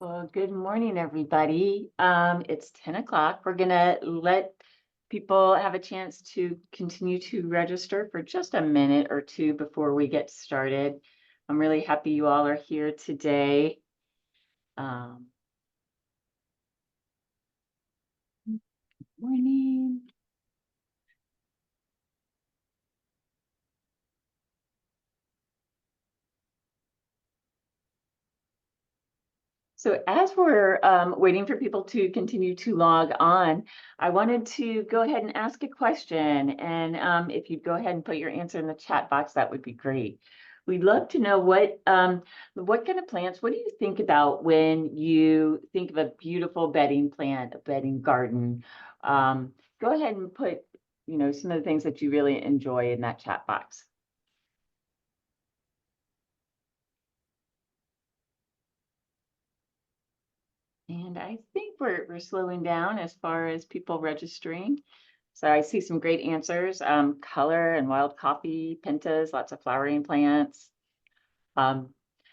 Well, good morning, everybody. It's 10 o'clock. We're gonna let people have a chance to continue to register for just a minute or two before we get started. I'm really happy you all are here today. Morning. So as we're waiting for people to continue to log on, I wanted to go ahead and ask a question. And if you'd go ahead and put your answer in the chat box, that would be great. We'd love to know what kind of plants, what do you think about when you think of a beautiful bedding plant, a bedding garden? Go ahead and put, some of the things that you really enjoy in that chat box. And I think we're slowing down as far as people registering. So I see some great answers, color and wild coffee, pentas, lots of flowering plants. And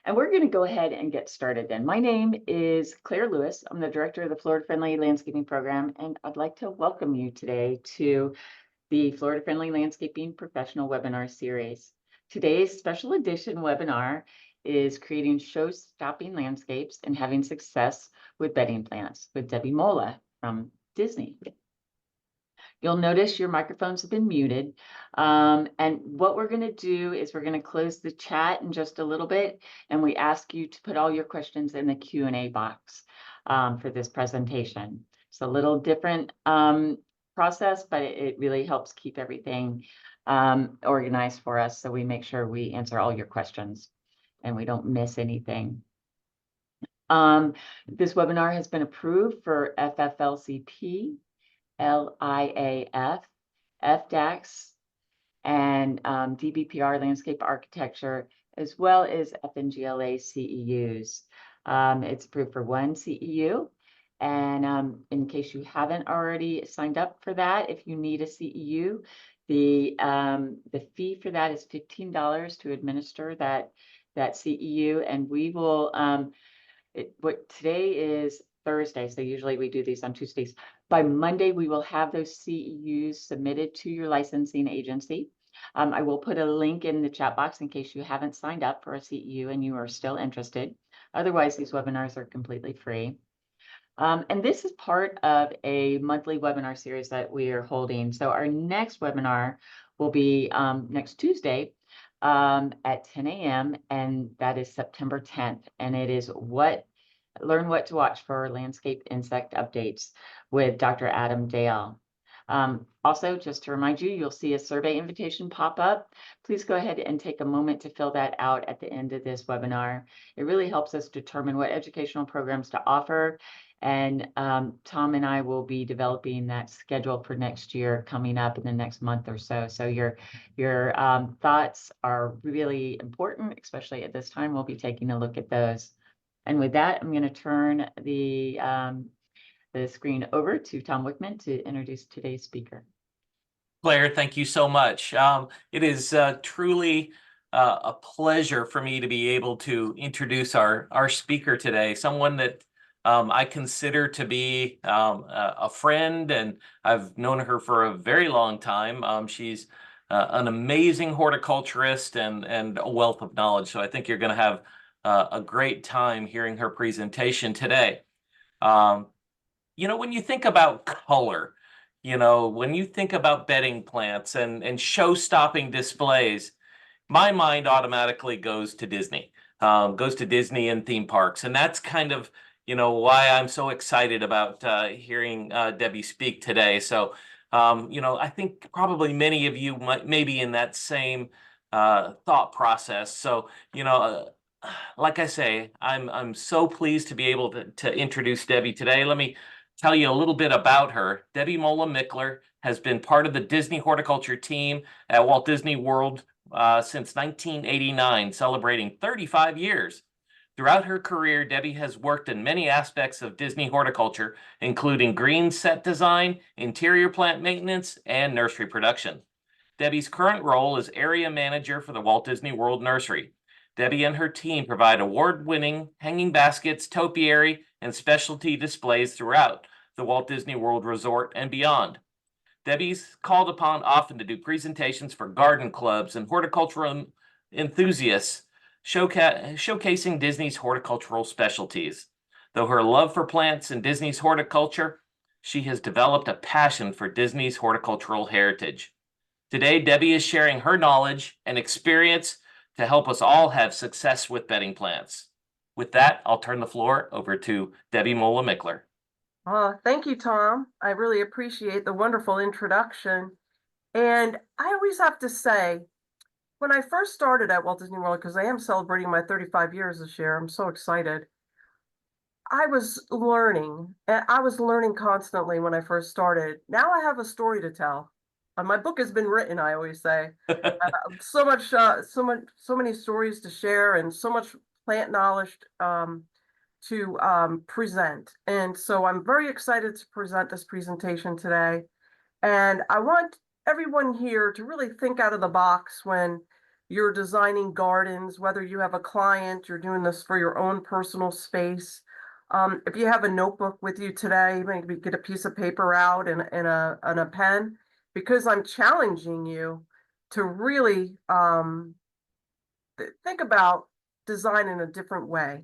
we're going to go ahead and get started then. My name is Claire Lewis. I'm the director of the Florida Friendly Landscaping Program, and I'd like to welcome you today to the Florida Friendly Landscaping Professional Webinar Series. Today's special edition webinar is creating show-stopping landscapes and having success with bedding plants with Debbie Mola from Disney. You'll notice your microphones have been muted. And what we're going to do is we're going to close the chat in just a little bit, and we ask you to put all your questions in the Q&A box for this presentation. It's a little different process, but it really helps keep everything organized for us, so we make sure we answer all your questions and we don't miss anything. This webinar has been approved for FFLCP, LIAF, FDAX, and DBPR Landscape Architecture, as well as FNGLA CEUs. It's approved for one CEU. And in case you haven't already signed up for that, if you need a CEU, the fee for that is $15 to administer that CEU. And we will, today is Thursday, so usually we do these on Tuesdays. By Monday, we will have those CEUs submitted to your licensing agency. I will put a link in the chat box in case you haven't signed up for a CEU and you are still interested. Otherwise, these webinars are completely free. And this is part of a monthly webinar series that we are holding. So our next webinar will be next Tuesday at 10 a.m. and that is September 10th. And it is learn what to watch for landscape insect updates with Dr. Adam Dale. Also, just to remind you, you'll see a survey invitation pop up. Please go ahead and take a moment to fill that out at the end of this webinar. It really helps us determine what educational programs to offer. And Tom and I will be developing that schedule for next year coming up in the next month or so. So your thoughts are really important, especially at this time. We'll be taking a look at those. And with that, I'm going to turn the screen over to Tom Wickman to introduce today's speaker. Claire, thank you so much. It is truly a pleasure for me to be able to introduce our speaker today, someone that I consider to be a friend, and I've known her for a very long time. She's an amazing horticulturist and a wealth of knowledge, so I think you're going to have a great time hearing her presentation today. When you think about color, when you think about bedding plants and show-stopping displays, my mind automatically goes to Disney, and theme parks. And that's kind of, why I'm so excited about hearing Debbie speak today. So, I think probably many of you may be in that same thought process. So, like I say, I'm so pleased to be able to introduce Debbie today. Let me tell you a little bit about her. Debbie Mola Mickler has been part of the Disney horticulture team at Walt Disney World since 1989, celebrating 35 years. Throughout her career, Debbie has worked in many aspects of Disney horticulture, including green set design, interior plant maintenance, and nursery production. Debbie's current role is area manager for the Walt Disney World Nursery. Debbie and her team provide award-winning hanging baskets, topiary, and specialty displays throughout the Walt Disney World Resort and beyond. Debbie's called upon often to do presentations for garden clubs and horticultural enthusiasts, showcasing Disney's horticultural specialties. Though her love for plants and Disney's horticulture, she has developed a passion for Disney's horticultural heritage. Today, Debbie is sharing her knowledge and experience to help us all have success with bedding plants. With that, I'll turn the floor over to Debbie Mola Mickler. Thank you, Tom. I really appreciate the wonderful introduction. And I always have to say, when I first started at Walt Disney World, because I am celebrating my 35 years this year, I'm so excited. I was learning, and I was learning constantly when I first started. Now I have a story to tell. My book has been written, I always say. So many stories to share, and so much plant knowledge to present. And so I'm very excited to present this presentation today. And I want everyone here to really think out of the box when you're designing gardens, whether you have a client, you're doing this for your own personal space. If you have a notebook with you today, maybe get a piece of paper out and a pen, because I'm challenging you to really think about design in a different way.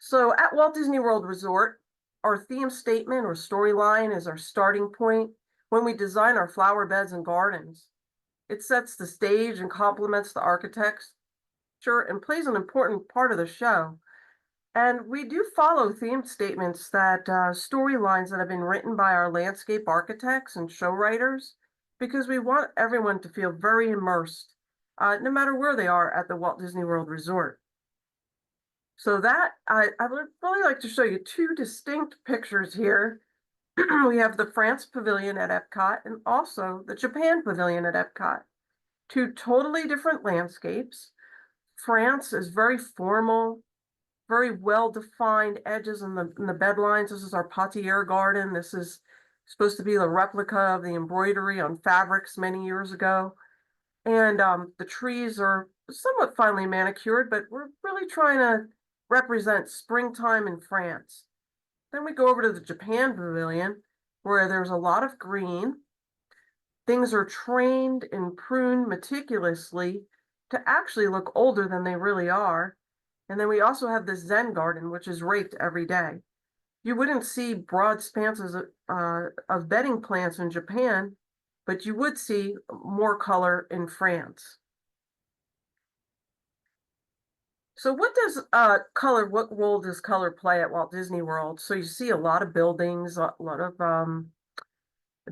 So at Walt Disney World Resort, our theme statement or storyline is our starting point when we design our flower beds and gardens. It sets the stage and complements the architecture and plays an important part of the show. And we do follow theme statements that storylines that have been written by our landscape architects and show writers, because we want everyone to feel very immersed, no matter where they are at the Walt Disney World Resort. So that I would really like to show you two distinct pictures here. We have the France Pavilion at Epcot and also the Japan Pavilion at Epcot. Two totally different landscapes. France is very formal, very well-defined edges in the bed lines. This is our Potier garden. This is supposed to be the replica of the embroidery on fabrics many years ago. And the trees are somewhat finely manicured, but we're really trying to represent springtime in France. Then we go over to the Japan Pavilion, where there's a lot of green. Things are trained and pruned meticulously to actually look older than they really are. And then we also have the Zen garden, which is raked every day. You wouldn't see broad expanses of bedding plants in Japan, but you would see more color in France. So what role does color play at Walt Disney World? So you see a lot of buildings, a lot of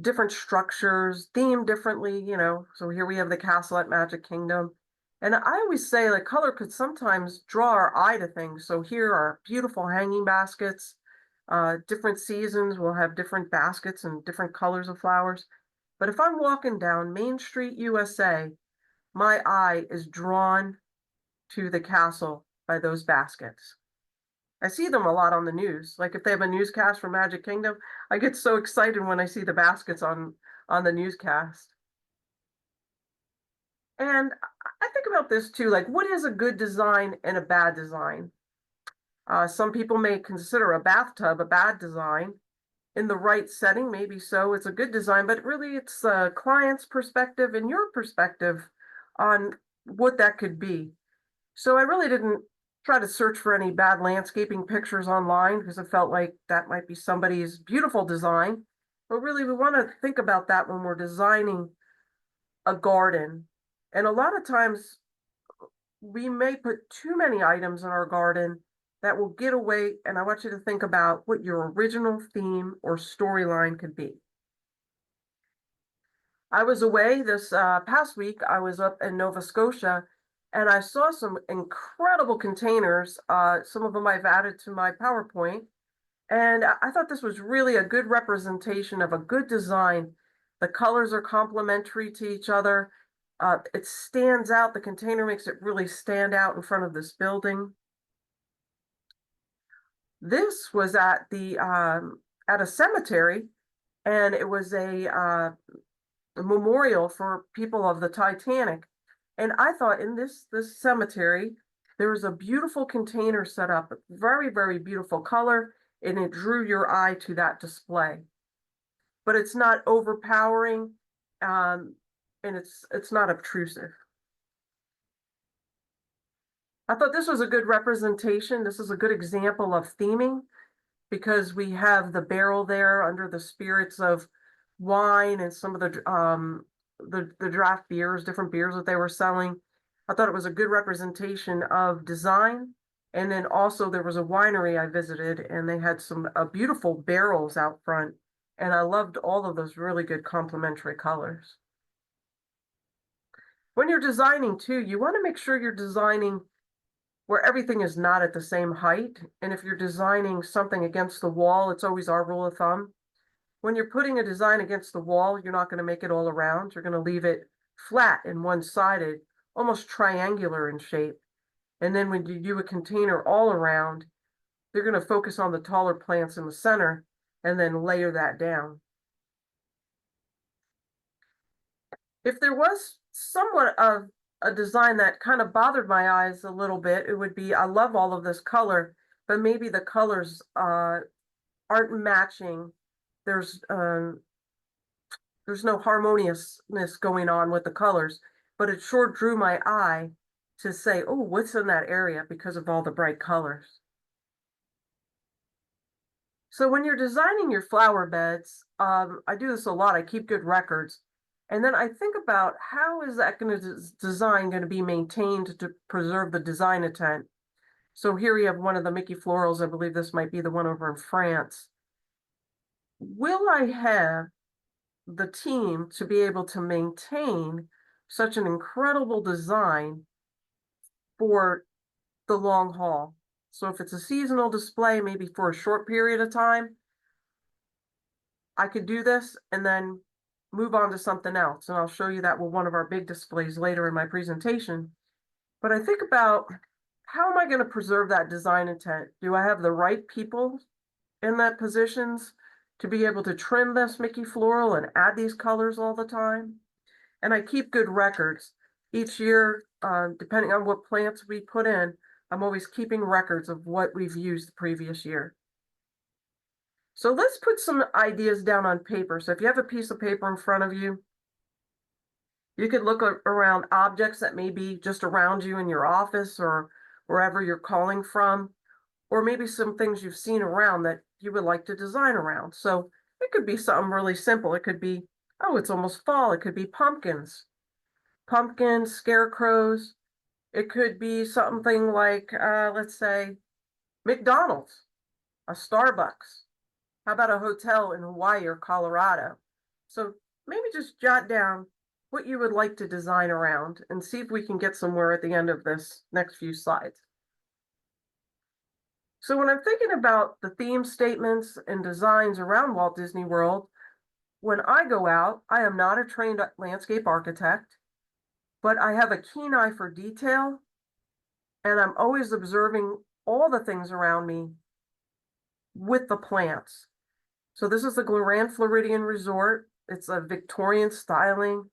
different structures, themed differently, you know. So here we have the castle at Magic Kingdom. And I always say like color could sometimes draw our eye to things. So here are beautiful hanging baskets. Different seasons will have different baskets and different colors of flowers. But if I'm walking down Main Street, USA, my eye is drawn to the castle by those baskets. I see them a lot on the news. Like if they have a newscast for Magic Kingdom, I get so excited when I see the baskets on the newscast. And I think about this too, like what is a good design and a bad design? Some people may consider a bathtub a bad design. In the right setting, maybe so, it's a good design, but really it's the client's perspective and your perspective on what that could be. So I really didn't try to search for any bad landscaping pictures online because I felt like that might be somebody's beautiful design. But really, we want to think about that when we're designing a garden. And a lot of times we may put too many items in our garden that will get away. And I want you to think about what your original theme or storyline could be. I was away this past week. I was up in Nova Scotia and I saw some incredible containers. Some of them I've added to my PowerPoint. And I thought this was really a good representation of a good design. The colors are complementary to each other. It stands out. The container makes it really stand out in front of this building. This was at a cemetery, and it was a memorial for people of the Titanic. And I thought in this cemetery, there was a beautiful container set up, very, very beautiful color, and it drew your eye to that display. But it's not overpowering, and it's not obtrusive. I thought this was a good representation. This is a good example of theming because we have the barrel there under the spirits of wine and some of the draft beers, different beers that they were selling. I thought it was a good representation of design. And then also there was a winery I visited and they had some beautiful barrels out front. And I loved all of those really good complementary colors. When you're designing too, you want to make sure you're designing where everything is not at the same height. And if you're designing something against the wall, it's always our rule of thumb. When you're putting a design against the wall, you're not going to make it all around. You're going to leave it flat and one-sided, almost triangular in shape. And then when you do a container all around, you're going to focus on the taller plants in the center and then layer that down. If there was somewhat of a design that kind of bothered my eyes a little bit, it would be, I love all of this color, but maybe the colors aren't matching. There's no harmoniousness going on with the colors, but it sure drew my eye to say, oh, what's in that area because of all the bright colors. So when you're designing your flower beds, I do this a lot. I keep good records. And then I think about how is that design going to be maintained to preserve the design intent. So here we have one of the Mickey florals. I believe this might be the one over in France. Will I have the team to be able to maintain such an incredible design for the long haul? So if it's a seasonal display, maybe for a short period of time, I could do this and then move on to something else. And I'll show you that with one of our big displays later in my presentation. But I think about how am I going to preserve that design intent? Do I have the right people in that positions to be able to trim this Mickey floral and add these colors all the time? And I keep good records. Each year, depending on what plants we put in, I'm always keeping records of what we've used the previous year. So let's put some ideas down on paper. So if you have a piece of paper in front of you, you could look around objects that may be just around you in your office or wherever you're calling from, or maybe some things you've seen around that you would like to design around. So it could be something really simple. It could be, oh, it's almost fall. It could be pumpkins, scarecrows. It could be something like, let's say, McDonald's, a Starbucks. How about a hotel in Hawaii or Colorado? So maybe just jot down what you would like to design around and see if we can get somewhere at the end of this next few slides. So when I'm thinking about the theme statements and designs around Walt Disney World, when I go out, I am not a trained landscape architect, but I have a keen eye for detail, and I'm always observing all the things around me with the plants. So this is the Grand Floridian Resort. It's a Victorian styling.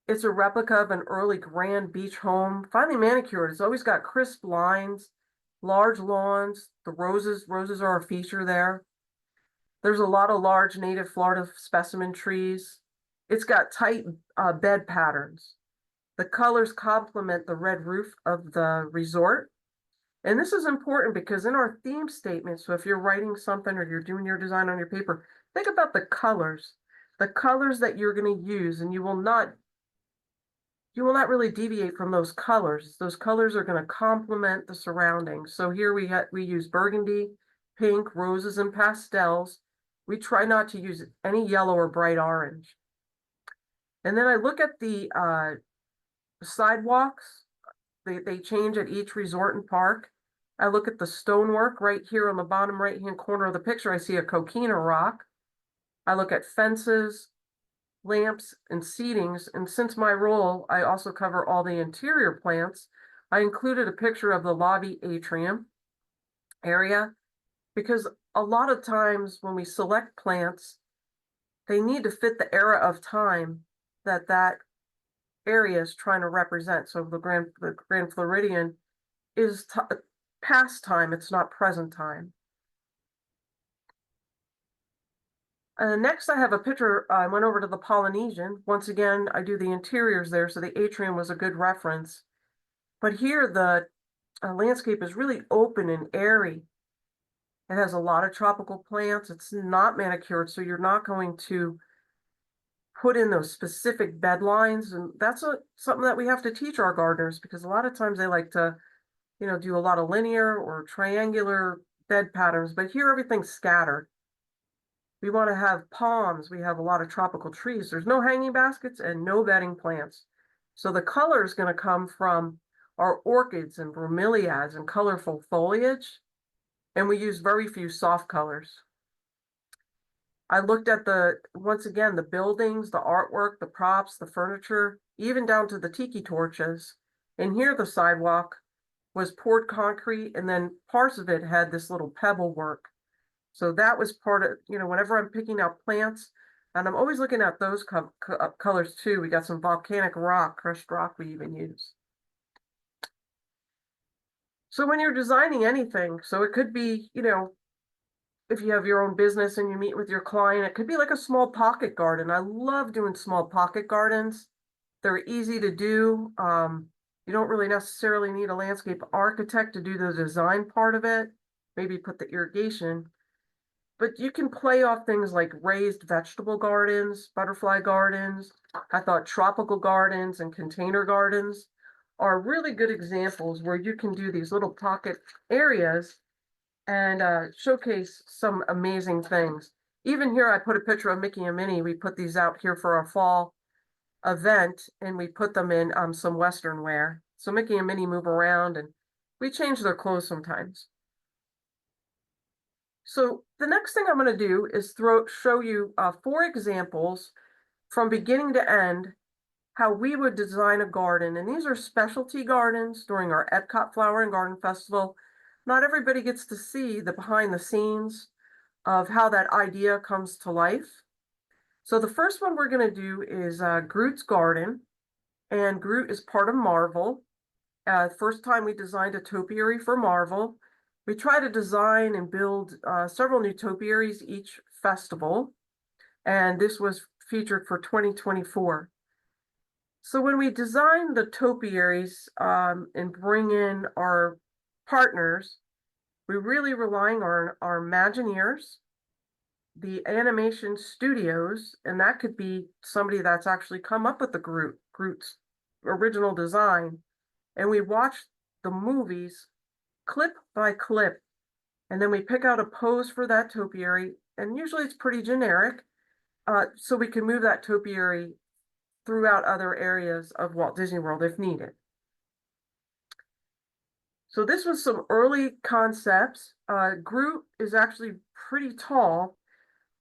It's a replica of an early grand beach home, finely manicured. It's always got crisp lines, large lawns. The roses are a feature there. There's a lot of large native Florida specimen trees. It's got tight bed patterns. The colors complement the red roof of the resort. And this is important because in our theme statement, so if you're writing something or you're doing your design on your paper, think about the colors that you're going to use, and you will not really deviate from those colors. Those colors are going to complement the surroundings. So here we use burgundy, pink, roses, and pastels. We try not to use any yellow or bright orange. And then I look at the sidewalks. They change at each resort and park. I look at the stonework right here on the bottom right-hand corner of the picture. I see a coquina rock. I look at fences, lamps, and seatings. And since my role, I also cover all the interior plants. I included a picture of the lobby atrium area because a lot of times when we select plants, they need to fit the era of time that that area is trying to represent. So the Grand Floridian is past time, it's not present time. Next, I have a picture. I went over to the Polynesian. Once again, I do the interiors there, so the atrium was a good reference. But here, the landscape is really open and airy. It has a lot of tropical plants. It's not manicured, so you're not going to put in those specific bed lines. And that's something that we have to teach our gardeners, because a lot of times they like to, do a lot of linear or triangular bed patterns, but here everything's scattered. We want to have palms. We have a lot of tropical trees. There's no hanging baskets and no bedding plants. So the color is going to come from our orchids and bromeliads and colorful foliage. And we use very few soft colors. I looked at once again, the buildings, the artwork, the props, the furniture, even down to the tiki torches. And here the sidewalk was poured concrete, and then parts of it had this little pebble work. So that was part of, whenever I'm picking out plants, and I'm always looking at those colors too. We got some volcanic rock, crushed rock we even use. So when you're designing anything, so it could be, if you have your own business and you meet with your client, it could be like a small pocket garden. I love doing small pocket gardens. They're easy to do. You don't really necessarily need a landscape architect to do the design part of it, maybe put the irrigation. But you can play off things like raised vegetable gardens, butterfly gardens. I thought tropical gardens and container gardens are really good examples where you can do these little pocket areas and showcase some amazing things. Even here, I put a picture of Mickey and Minnie. We put these out here for our fall event, and we put them in some Western wear. So Mickey and Minnie move around, and we change their clothes sometimes. So the next thing I'm going to do is show you 4 examples from beginning to end how we would design a garden. And these are specialty gardens during our Epcot Flower and Garden Festival. Not everybody gets to see the behind the scenes of how that idea comes to life. So the first one we're going to do is Groot's Garden. And Groot is part of Marvel. First time we designed a topiary for Marvel. We try to design and build several new topiaries each festival, and this was featured for 2024. So when we design the topiaries and bring in our partners, we're really relying on our Imagineers, the animation studios, and that could be somebody that's actually come up with the Groot's original design, and we watch the movies clip by clip, and then we pick out a pose for that topiary, and usually it's pretty generic, so we can move that topiary throughout other areas of Walt Disney World if needed. So this was some early concepts. Groot is actually pretty tall,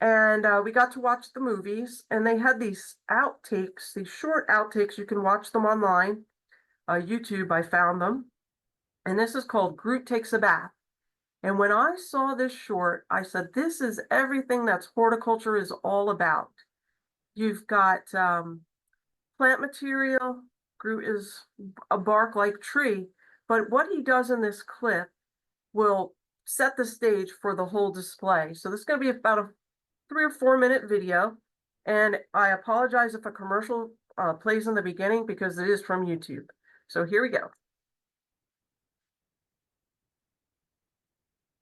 and we got to watch the movies, and they had these outtakes, these short outtakes. You can watch them online. YouTube, I found them. And this is called Groot Takes a Bath. And when I saw this short, I said, this is everything that horticulture is all about. You've got plant material. Groot is a bark-like tree. But what he does in this clip will set the stage for the whole display. So this is going to be about a 3 or 4 minute video. And I apologize if a commercial plays in the beginning because it is from YouTube. So here we go.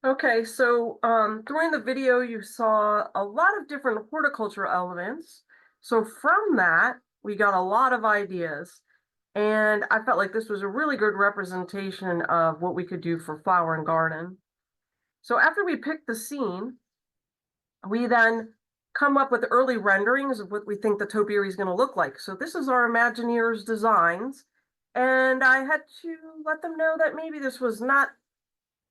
Okay, so during the video, you saw a lot of different horticultural elements. So from that, we got a lot of ideas. And I felt like this was a really good representation of what we could do for flower and garden. So after we picked the scene, we then come up with early renderings of what we think the topiary is going to look like. So this is our Imagineers designs. And I had to let them know that maybe this was not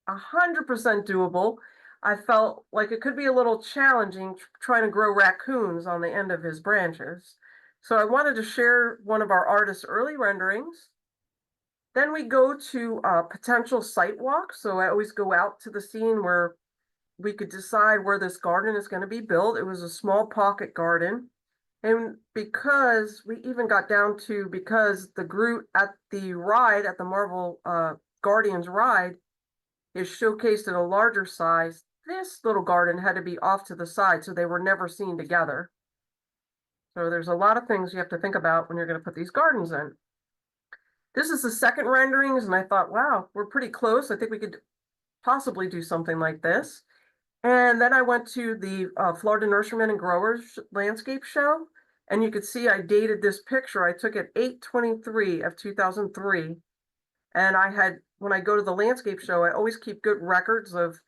100% doable. I felt like it could be a little challenging trying to grow raccoons on the end of his branches. So I wanted to share one of our artists' early renderings. Then we go to a potential site walk. So I always go out to the scene where we could decide where this garden is going to be built. It was a small pocket garden. And because we even got down to, because the Groot at the ride, at the Marvel Guardians ride, is showcased at a larger size, this little garden had to be off to the side, so they were never seen together. So there's a lot of things you have to think about when you're going to put these gardens in. This is the second renderings, and I thought, wow, we're pretty close. I think we could possibly do something like this. And then I went to the Florida Nurserymen and Growers landscape show, and you could see I dated this picture. I took it 8/23 of 2003. And I had, when I go to the landscape show, I always keep good records of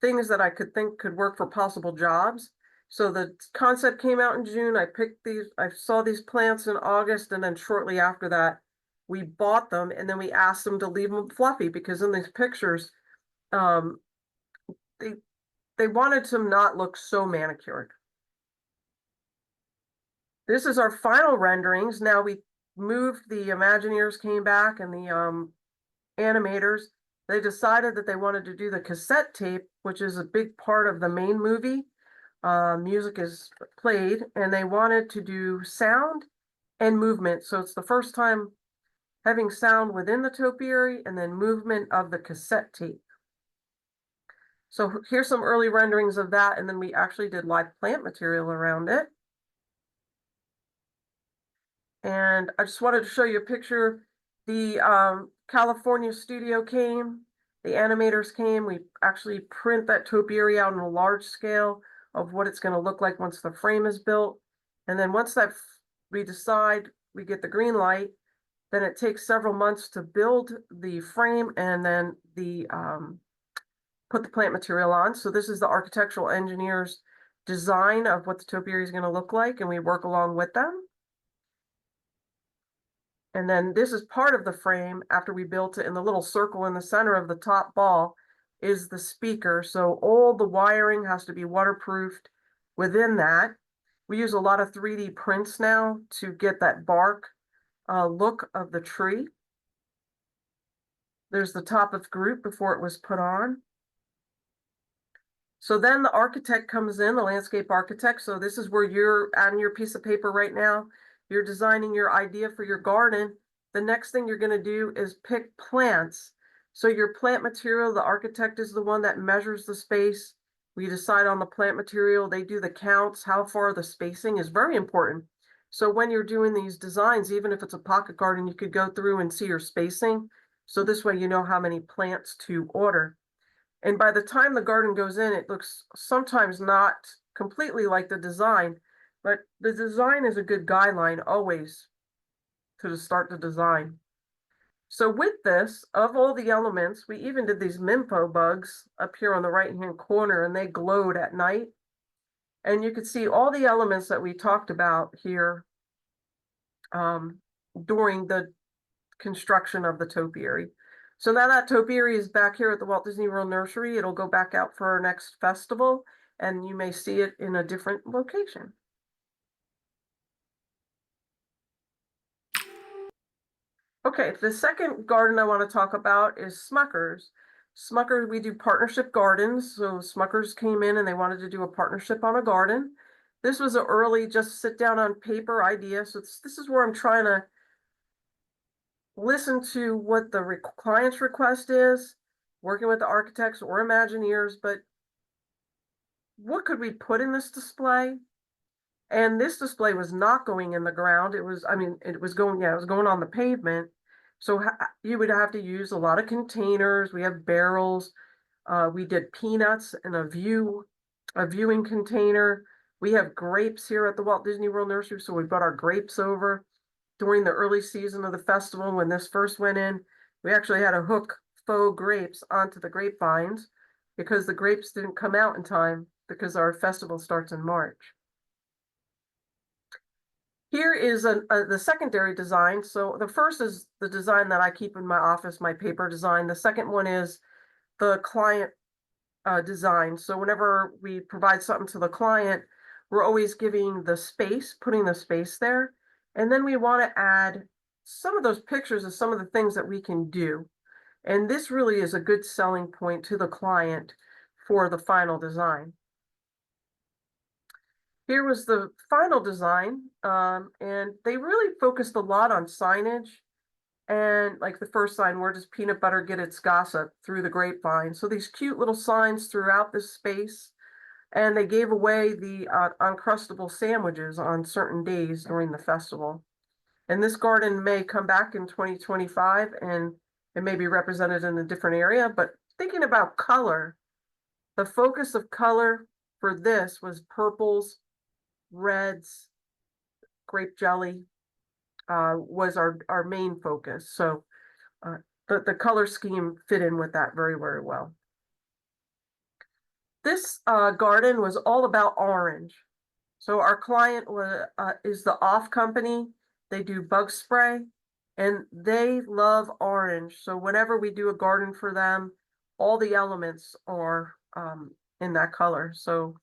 things that I could think could work for possible jobs. So the concept came out in June. I picked these, I saw these plants in August, and then shortly after that, we bought them, and then we asked them to leave them fluffy, because in these pictures, they wanted to not look so manicured. This is our final renderings. Now we moved, the Imagineers came back, and the animators, they decided that they wanted to do the cassette tape, which is a big part of the main movie. Music is played, and they wanted to do sound and movement. So it's the first time having sound within the topiary and then movement of the cassette tape. So here's some early renderings of that, and then we actually did live plant material around it. And I just wanted to show you a picture. The California studio came, the animators came. We actually print that topiary out on a large scale of what it's going to look like once the frame is built. And then once that we decide, we get the green light, then it takes several months to build the frame and then the put the plant material on. So this is the architectural engineer's design of what the topiary is going to look like, and we work along with them. And then this is part of the frame after we built it, in the little circle in the center of the top ball is the speaker. So all the wiring has to be waterproofed within that. We use a lot of 3D prints now to get that bark look of the tree. There's the top of Groot before it was put on. So then the architect comes in, the landscape architect. So this is where you're on your piece of paper right now. You're designing your idea for your garden. The next thing you're going to do is pick plants. So your plant material, the architect is the one that measures the space. We decide on the plant material. They do the counts. How far the spacing is very important. So when you're doing these designs, even if it's a pocket garden, you could go through and see your spacing. So this way you know how many plants to order. And by the time the garden goes in, it looks sometimes not completely like the design, but the design is a good guideline always to start the design. So with this, of all the elements, we even did these Mimpo bugs up here on the right-hand corner, and they glowed at night. And you could see all the elements that we talked about here during the construction of the topiary. So now that topiary is back here at the Walt Disney World Nursery. It'll go back out for our next festival, and you may see it in a different location. Okay, the second garden I want to talk about is Smucker's. Smucker's, we do partnership gardens. So Smucker's came in and they wanted to do a partnership on a garden. This was an early just sit down on paper idea. So this is where I'm trying to listen to what the client's request is, working with the architects or Imagineers, but what could we put in this display? And this display was not going in the ground. It was, I mean, it was going, yeah, it was going on the pavement. So you would have to use a lot of containers. We have barrels. We did peanuts in a viewing container. We have grapes here at the Walt Disney World Nursery. So we brought our grapes over during the early season of the festival. When this first went in, we actually had to hook faux grapes onto the grapevines because the grapes didn't come out in time because our festival starts in March. Here is the secondary design. So the first is the design that I keep in my office, my paper design. The second one is the client design. So whenever we provide something to the client, we're always giving the space, putting the space there. And then we want to add some of those pictures of some of the things that we can do. And this really is a good selling point to the client for the final design. Here was the final design, and they really focused a lot on signage. And like the first sign, where does peanut butter get its gossip? Through the grapevine. So these cute little signs throughout this space. And they gave away the Uncrustable sandwiches on certain days during the festival. And this garden may come back in 2025 and it may be represented in a different area. But thinking about color, the focus of color for this was purples, reds, grape jelly, was our main focus. So the color scheme fit in with that very, very well. This garden was all about orange. So our client is the Off Company. They do bug spray and they love orange. So whenever we do a garden for them, all the elements are in that color. So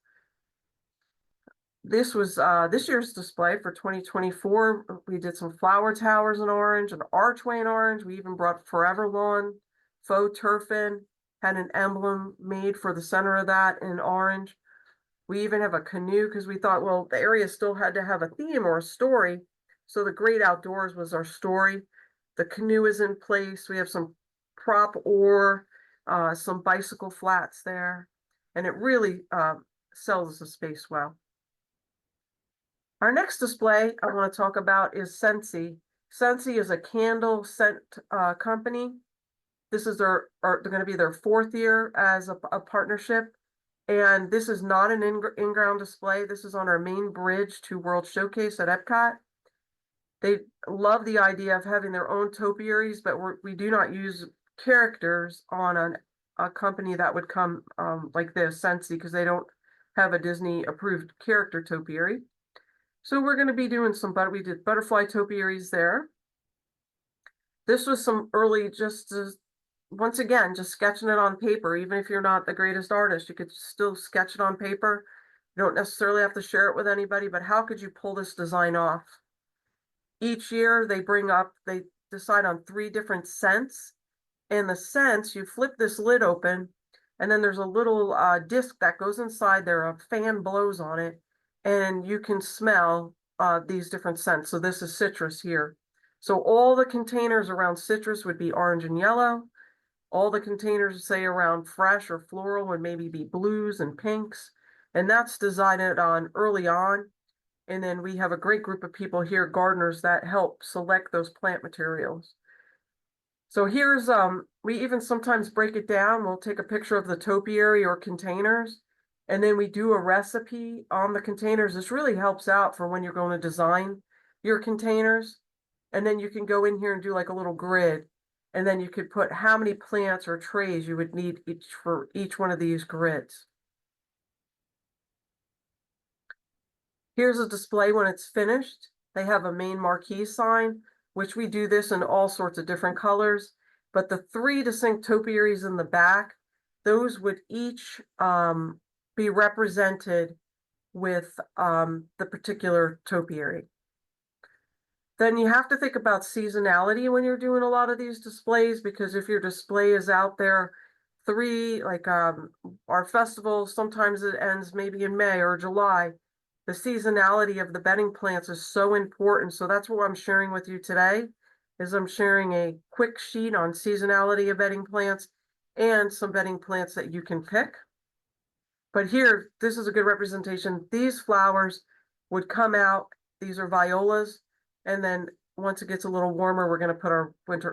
this was this year's display for 2024. We did some flower towers in orange, an archway in orange. We even brought Forever Lawn, faux turfin, had an emblem made for the center of that in orange. We even have a canoe because we thought, well, the area still had to have a theme or a story. So the great outdoors was our story. The canoe is in place. We have some prop ore, some bicycle flats there, and it really sells the space well. Our next display I want to talk about is Scentsy. Scentsy is a candle scent company. This is they're going to be their 4th year as a partnership. And this is not an in-ground display. This is on our main bridge to World Showcase at Epcot. They love the idea of having their own topiaries, but we do not use characters on a company that would come like this, Scentsy, because they don't have a Disney approved character topiary. So we're going to be doing we did butterfly topiaries there. This was some early, once again, just sketching it on paper. Even if you're not the greatest artist, you could still sketch it on paper. You don't necessarily have to share it with anybody, but how could you pull this design off? Each year they decide on 3 different scents. And the scents, you flip this lid open, and then there's a little disc that goes inside there. A fan blows on it, and you can smell these different scents. So this is citrus here. So all the containers around citrus would be orange and yellow. All the containers, say, around fresh or floral would maybe be blues and pinks. And that's decided on early on. And then we have a great group of people here, gardeners, that help select those plant materials. So here's, we even sometimes break it down. We'll take a picture of the topiary or containers, and then we do a recipe on the containers. This really helps out for when you're going to design your containers. And then you can go in here and do like a little grid. And then you could put how many plants or trays you would need for each one of these grids. Here's a display when it's finished. They have a main marquee sign, which we do this in all sorts of different colors. But the 3 distinct topiaries in the back, those would each be represented with the particular topiary. Then you have to think about seasonality when you're doing a lot of these displays, because if your display is out there 3, like our festival, sometimes it ends maybe in May or July. The seasonality of the bedding plants is so important. So that's what I'm sharing with you today, is I'm sharing a quick sheet on seasonality of bedding plants and some bedding plants that you can pick. But here, this is a good representation. These flowers would come out. These are violas. And then once it gets a little warmer, we're going to put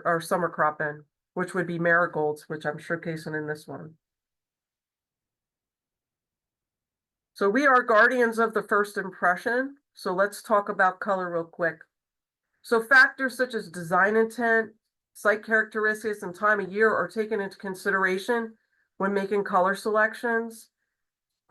our summer crop in, which would be marigolds, which I'm showcasing in this one. So we are guardians of the first impression. So let's talk about color real quick. So factors such as design intent, site characteristics, and time of year are taken into consideration when making color selections.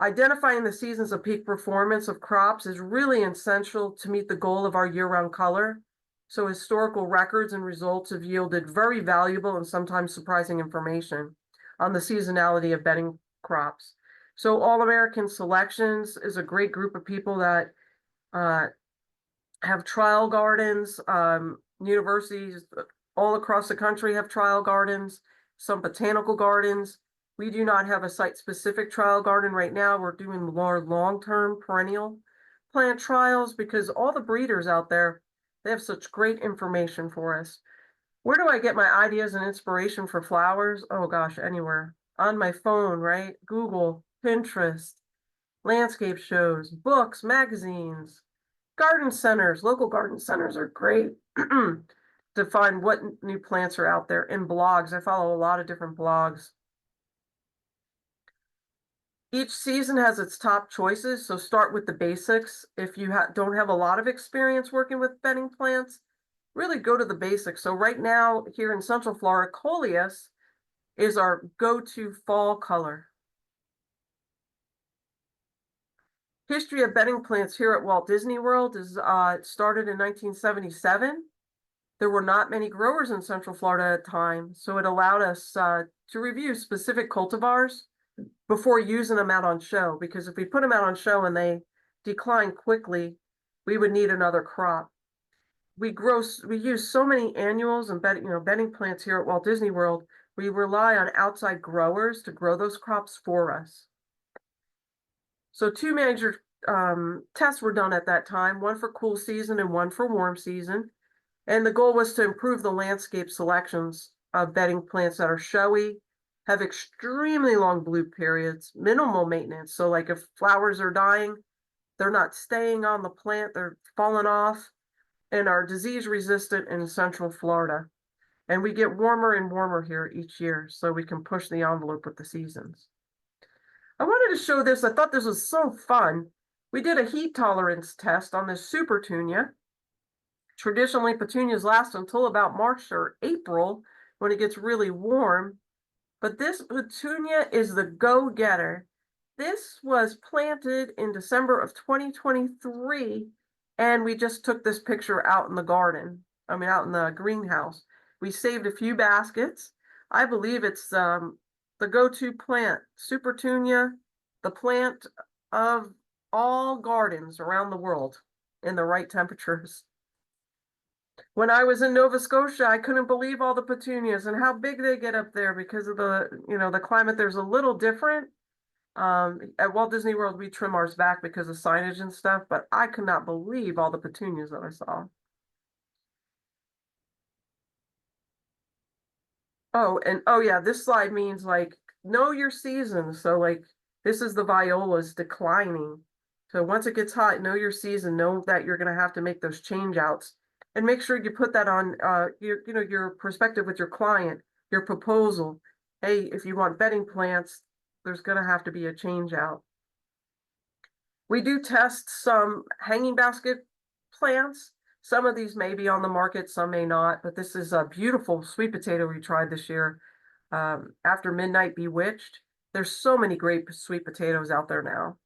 Identifying the seasons of peak performance of crops is really essential to meet the goal of our year-round color. So historical records and results have yielded very valuable and sometimes surprising information on the seasonality of bedding crops. So All American Selections is a great group of people that have trial gardens. Universities all across the country have trial gardens, some botanical gardens. We do not have a site-specific trial garden right now. We're doing more long-term perennial plant trials because all the breeders out there, they have such great information for us. Where do I get my ideas and inspiration for flowers? Oh gosh, anywhere. On my phone, right? Google, Pinterest, landscape shows, books, magazines, garden centers. Local garden centers are great to find what new plants are out there. In blogs, I follow a lot of different blogs. Each season has its top choices, so start with the basics. If you don't have a lot of experience working with bedding plants, really go to the basics. So right now here in Central Florida, coleus is our go-to fall color. History of bedding plants here at Walt Disney World is started in 1977. There were not many growers in Central Florida at the time, so it allowed us to review specific cultivars before using them out on show, because if we put them out on show and they decline quickly, we would need another crop. We use so many annuals and bedding plants here at Walt Disney World. We rely on outside growers to grow those crops for us. So two major tests were done at that time, one for cool season and one for warm season. And the goal was to improve the landscape selections of bedding plants that are showy, have extremely long bloom periods, minimal maintenance. So like if flowers are dying, they're not staying on the plant, they're falling off, and are disease resistant in Central Florida. And we get warmer and warmer here each year, so we can push the envelope with the seasons. I wanted to show this. I thought this was so fun. We did a heat tolerance test on this super petunia. Traditionally, petunias last until about March or April when it gets really warm. But this petunia is the go-getter. This was planted in December of 2023, and we just took this picture out in the garden. I mean, out in the greenhouse. We saved a few baskets. I believe it's the go-to plant, super petunia, the plant of all gardens around the world in the right temperatures. When I was in Nova Scotia, I couldn't believe all the petunias and how big they get up there because of the climate. There's a little different. At Walt Disney World, we trim ours back because of signage and stuff, but I could not believe all the petunias that I saw. Oh, and oh yeah, this slide means like know your season. So like this is the violas declining. So once it gets hot, know your season, know that you're gonna have to make those change outs. And make sure you put that on your perspective with your client, your proposal. Hey, if you want bedding plants, there's going to have to be a change out. We do test some hanging basket plants. Some of these may be on the market, some may not, but this is a beautiful sweet potato we tried this year. After Midnight Bewitched. There's so many great sweet potatoes out there now.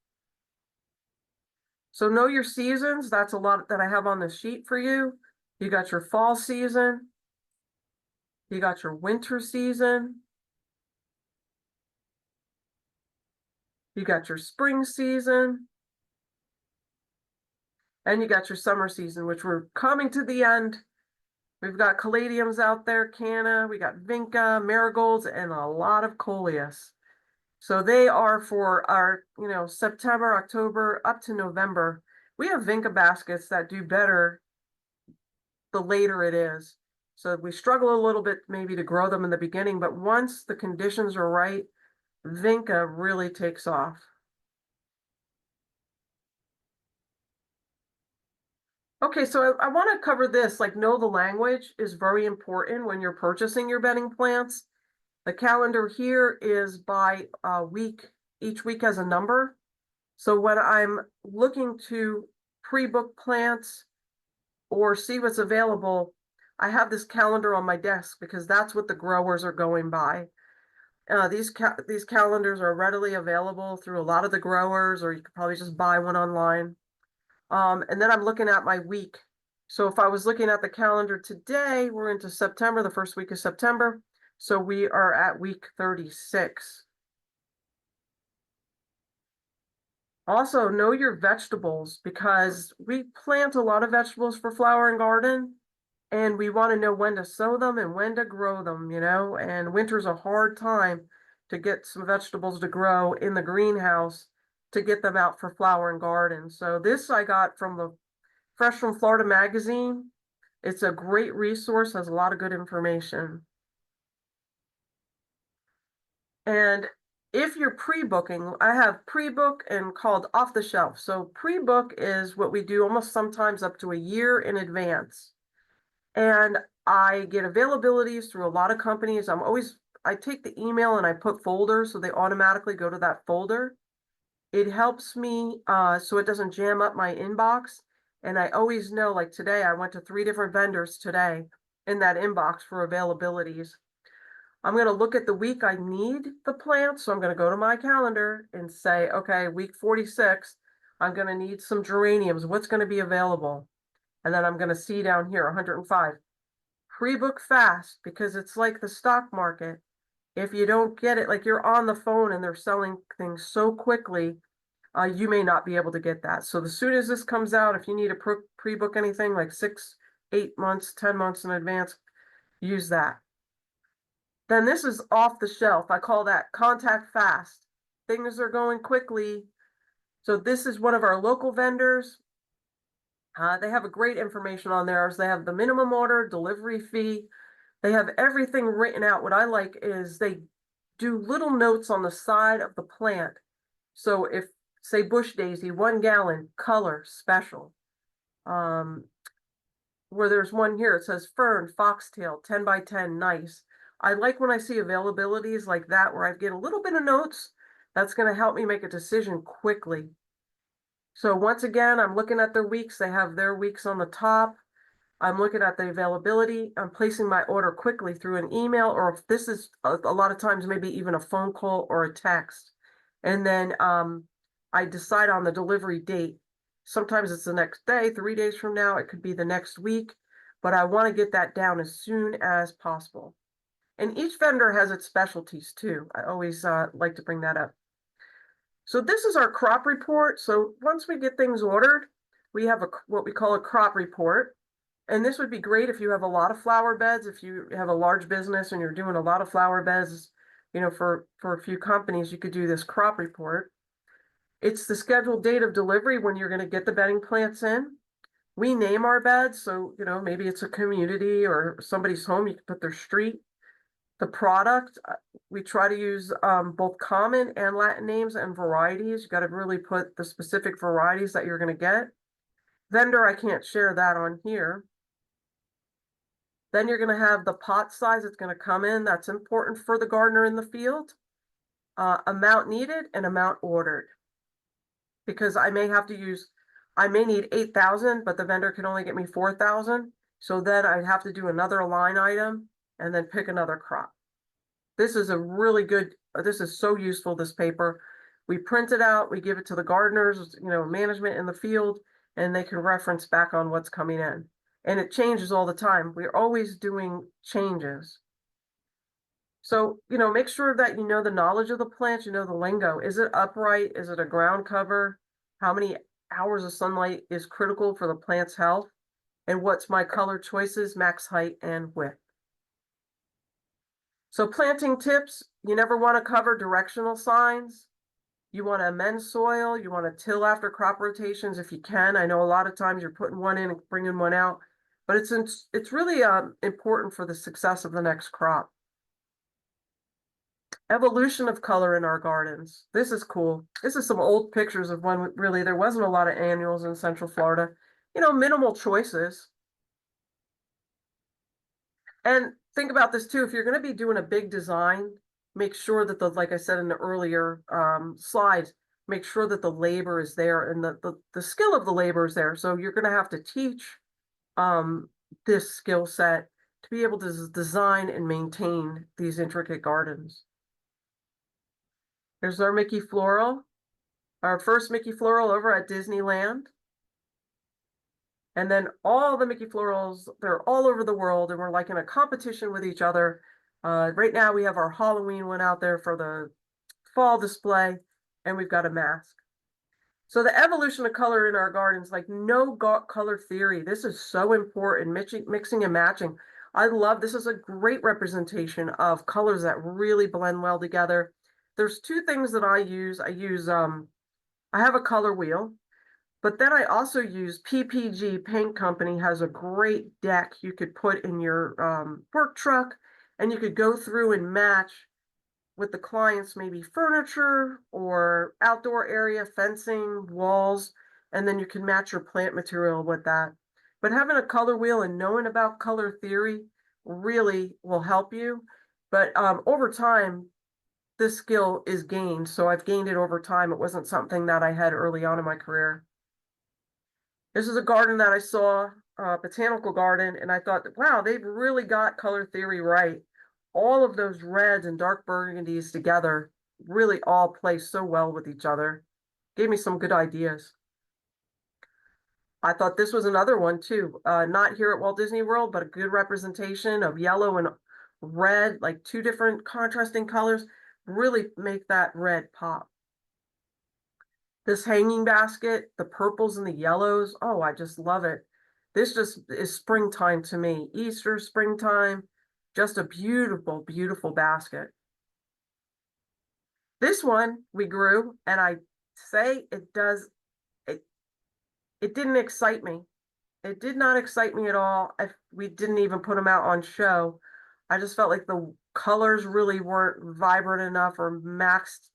So know your seasons. That's a lot that I have on the sheet for you. You got your fall season. You got your winter season. You got your spring season. And you got your summer season, which we're coming to the end. We've got caladiums out there, canna, we got vinca, marigolds, and a lot of coleus. So they are for our, September, October, up to November. We have vinca baskets that do better the later it is. So we struggle a little bit maybe to grow them in the beginning, but once the conditions are right, vinca really takes off. Okay, so I want to cover this, like know the language is very important when you're purchasing your bedding plants. The calendar here is by week. Each week has a number. So when I'm looking to pre-book plants or see what's available, I have this calendar on my desk because that's what the growers are going by. These calendars are readily available through a lot of the growers, or you could probably just buy one online. And then I'm looking at my week. So if I was looking at the calendar today, we're into September, the first week of September. So we are at week 36. Also, know your vegetables, because we plant a lot of vegetables for flower and garden, and we want to know when to sow them and when to grow them, and winter's a hard time to get some vegetables to grow in the greenhouse to get them out for flower and garden. So this I got from the Fresh from Florida magazine. It's a great resource, has a lot of good information. And if you're pre-booking, I have pre-book and called off the shelf. So pre-book is what we do almost sometimes up to a year in advance. And I get availabilities through a lot of companies. I take the email and I put folders so they automatically go to that folder. It helps me so it doesn't jam up my inbox. And I always know, like today, I went to 3 different vendors today in that inbox for availabilities. I'm going to look at the week I need the plant. So I'm going to go to my calendar and say, okay, week 46, I'm going to need some geraniums. What's going to be available? And then I'm going to see down here, 105. Pre-book fast, because it's like the stock market. If you don't get it, like you're on the phone and they're selling things so quickly, you may not be able to get that. So as soon as this comes out, if you need to pre-book anything like 6, 8 months, 10 months in advance, use that. Then this is off the shelf. I call that contact fast. Things are going quickly. So this is one of our local vendors. They have a great information on theirs. They have the minimum order, delivery fee. They have everything written out. What I like is they do little notes on the side of the plant. So if, say, bush daisy, 1 gallon, color, special. Where there's one here, it says fern, foxtail, 10 by 10, nice. I like when I see availabilities like that where I get a little bit of notes. That's going to help me make a decision quickly. So once again, I'm looking at their weeks. They have their weeks on the top. I'm looking at the availability. I'm placing my order quickly through an email, or if this is a lot of times, maybe even a phone call or a text. And then I decide on the delivery date. Sometimes it's the next day, 3 days from now, it could be the next week, but I want to get that down as soon as possible. And each vendor has its specialties too. I always like to bring that up. So this is our crop report. So once we get things ordered, we have what we call a crop report. And this would be great if you have a lot of flower beds, if you have a large business and you're doing a lot of flower beds, for a few companies, you could do this crop report. It's the scheduled date of delivery when you're going to get the bedding plants in. We name our beds. So, maybe it's a community or somebody's home, you can put their street. The product, we try to use both common and Latin names and varieties. You got to really put the specific varieties that you're going to get. Vendor, I can't share that on here. Then you're going to have the pot size it's going to come in. That's important for the gardener in the field. Amount needed and amount ordered. Because I may need 8,000, but the vendor can only get me 4,000. So then I'd have to do another line item and then pick another crop. This is this is so useful, this paper. We print it out, we give it to the gardeners, management in the field, and they can reference back on what's coming in. And it changes all the time. We're always doing changes. So, make sure that you know the knowledge of the plant, the lingo. Is it upright? Is it a ground cover? How many hours of sunlight is critical for the plant's health? And what's my color choices, max height and width? So planting tips, you never want to cover directional signs. You want to amend soil. You want to till after crop rotations if you can. I know a lot of times you're putting one in and bringing one out, but it's really important for the success of the next crop. Evolution of color in our gardens. This is cool. This is some old pictures of when really there wasn't a lot of annuals in Central Florida. Minimal choices. And think about this too. If you're going to be doing a big design, make sure that like I said in the earlier slides, make sure that the labor is there and the skill of the labor is there. So you're going to have to teach this skill set to be able to design and maintain these intricate gardens. There's our Mickey Floral, our first Mickey Floral over at Disneyland. And then all the Mickey Florals, they're all over the world, and we're like in a competition with each other. Right now we have our Halloween one out there for the fall display, and we've got a mask. So the evolution of color in our gardens, like no color theory. This is so important, mixing and matching. I love, this is a great representation of colors that really blend well together. There's two things that I use. I have a color wheel, but then I also use PPG Paint Company has a great deck you could put in your work truck, and you could go through and match with the clients, maybe furniture or outdoor area, fencing, walls, and then you can match your plant material with that. But having a color wheel and knowing about color theory really will help you. But over time, this skill is gained. So I've gained it over time. It wasn't something that I had early on in my career. This is a garden that I saw, a botanical garden, and I thought, wow, they've really got color theory right. All of those reds and dark burgundies together really all play so well with each other. Gave me some good ideas. I thought this was another one too. Not here at Walt Disney World, but a good representation of yellow and red, like two different contrasting colors, really make that red pop. This hanging basket, the purples and the yellows, oh, I just love it. This just is springtime to me. Easter, springtime, just a beautiful, beautiful basket. This one we grew, and I say it didn't excite me. It did not excite me at all. We didn't even put them out on show. I just felt like the colors really weren't vibrant enough or mixed